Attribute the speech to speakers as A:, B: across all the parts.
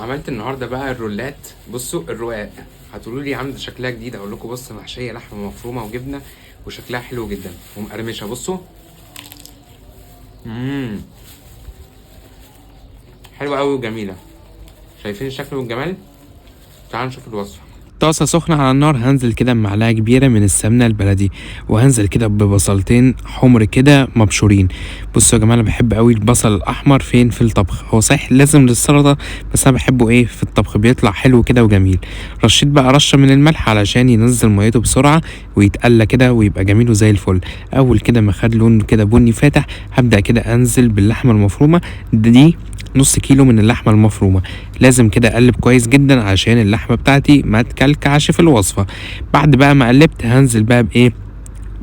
A: عملت النهارده بقى الرولات. بصوا الرقاق، هتقولوا لي عامله شكلها جديد، اقول لكم بص محشيه لحمه مفرومه وجبنه وشكلها حلو جدا ومقرمشه. بصوا امم حلوه قوي وجميله. شايفين الشكل والجمال؟ تعالوا نشوف الوصفه. طاسة سخنة على النار، هنزل كده بمعلقة كبيرة من السمنة البلدي، وهنزل كده ببصلتين حمر كده مبشورين. بصوا يا جماعة، انا بحب قوي البصل الاحمر فين في الطبخ، هو صحيح لازم للسلطة بس انا بحبه في الطبخ بيطلع حلو كده وجميل. رشيت بقى رشة من الملح علشان ينزل ميته بسرعة ويتقلى كده ويبقى جميل وزي الفل. اول كده ما خد لون كده بني فاتح، هبدأ كده انزل باللحمة المفرومة دي نص كيلو من اللحمة المفرومة. لازم كده اقلب كويس جدا عشان اللحمة بتاعتي ما تكلكعش في الوصفة. بعد بقى ما قلبت هنزل بقى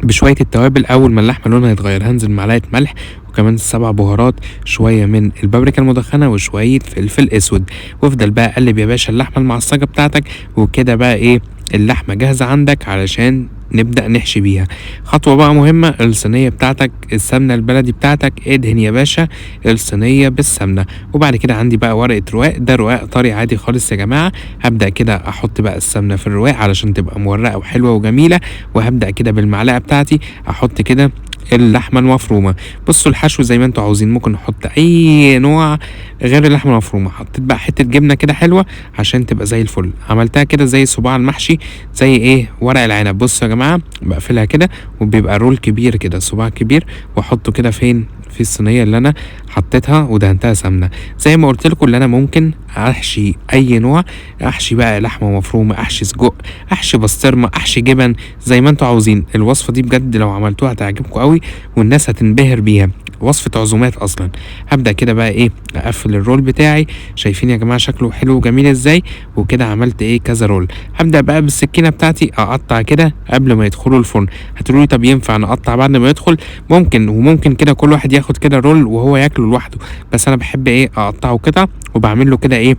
A: بشوية التوابل. اول ما اللحمة لونها يتغير هنزل معلقة ملح وكمان 7 بهارات، شوية من البابريكا المدخنة وشوية فلفل اسود، وافضل بقى قلب يا باشا اللحمة المعصجة بتاعتك. وكده بقى اللحمة جاهزة عندك علشان نبدأ نحشي بيها. خطوة بقى مهمة، الصينية بتاعتك السمنة البلدي بتاعتك ادهن يا باشا الصينية بالسمنة. وبعد كده عندي بقى ورقة رواق، ده رواق طري عادي خالص يا جماعة. هبدأ كده احط بقى السمنة في الرواق علشان تبقى مورقة وحلوة وجميلة، وهبدأ كده بالمعلقة بتاعتي احط كده اللحمه المفرومه. بصوا الحشو زي ما انتوا عاوزين، ممكن نحط اي نوع غير اللحمه المفرومه. حطيت بقى حته جبنه كده حلوه عشان تبقى زي الفل. عملتها كده زي صباع المحشي، زي ورق العنب. بصوا يا جماعه، بقفلها كده وبيبقى رول كبير كده، صباع كبير، واحطه كده فين في الصينيه اللي انا حطيتها ودهنتها سمنه. زي ما قلت لكم اللي انا ممكن احشي اي نوع، احشي بقى لحمه مفرومه، احشي سجق، احشي بسطرمه، احشي جبن، زي ما انتوا عاوزين. الوصفه دي بجد لو عملتوها هتعجبكم قوي والناس هتنبهر بيها، وصفه عزومات اصلا. هبدا كده بقى اقفل الرول بتاعي. شايفين يا جماعه شكله حلو وجميل ازاي؟ وكده عملت كذا رول. هبدا بقى بالسكينه بتاعتي اقطع كده قبل ما يدخلوا الفرن. هتقولوا لي طب ينفع نقطع بعد ما يدخل؟ ممكن، وممكن كده كل واحد ياخد كده رول وهو ياكله لوحده، بس انا بحب اقطعه كده وبعمل له كده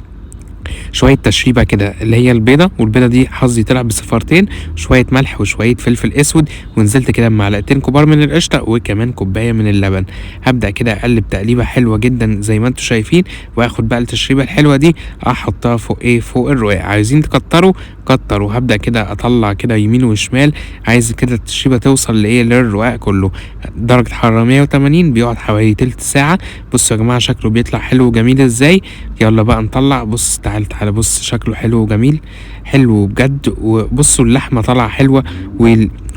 A: شويه تشريبه كده اللي هي البيضه. والبيضه دي حظي طلع بصفارتين، شويه ملح وشويه فلفل اسود، ونزلت كده بمعلقتين كبار من القشطه وكمان كوبايه من اللبن. هبدا كده اقلب تقليبه حلوه جدا زي ما انتم شايفين، واخد بقى التشريبه الحلوه دي احطها فوق الرقاق. عايزين تكتروا كتروا. هبدا كده اطلع كده يمين وشمال، عايز كده التشريبه توصل للرقاق كله. درجه حراره 180، بيقعد حوالي تلت ساعه. بصوا يا جماعه شكله بيطلع حلو وجميل ازاي. يلا بقى نطلع. بص تعالى بص شكله حلو وجميل، حلو بجد. وبصوا اللحمه طالعه حلوه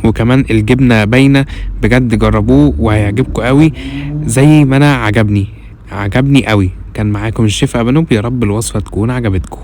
A: وكمان الجبنه باينه. بجد جربوه وهيعجبكم قوي زي ما انا عجبني قوي. كان معاكم الشيف ابانوب، يا رب الوصفه تكون عجبتكم.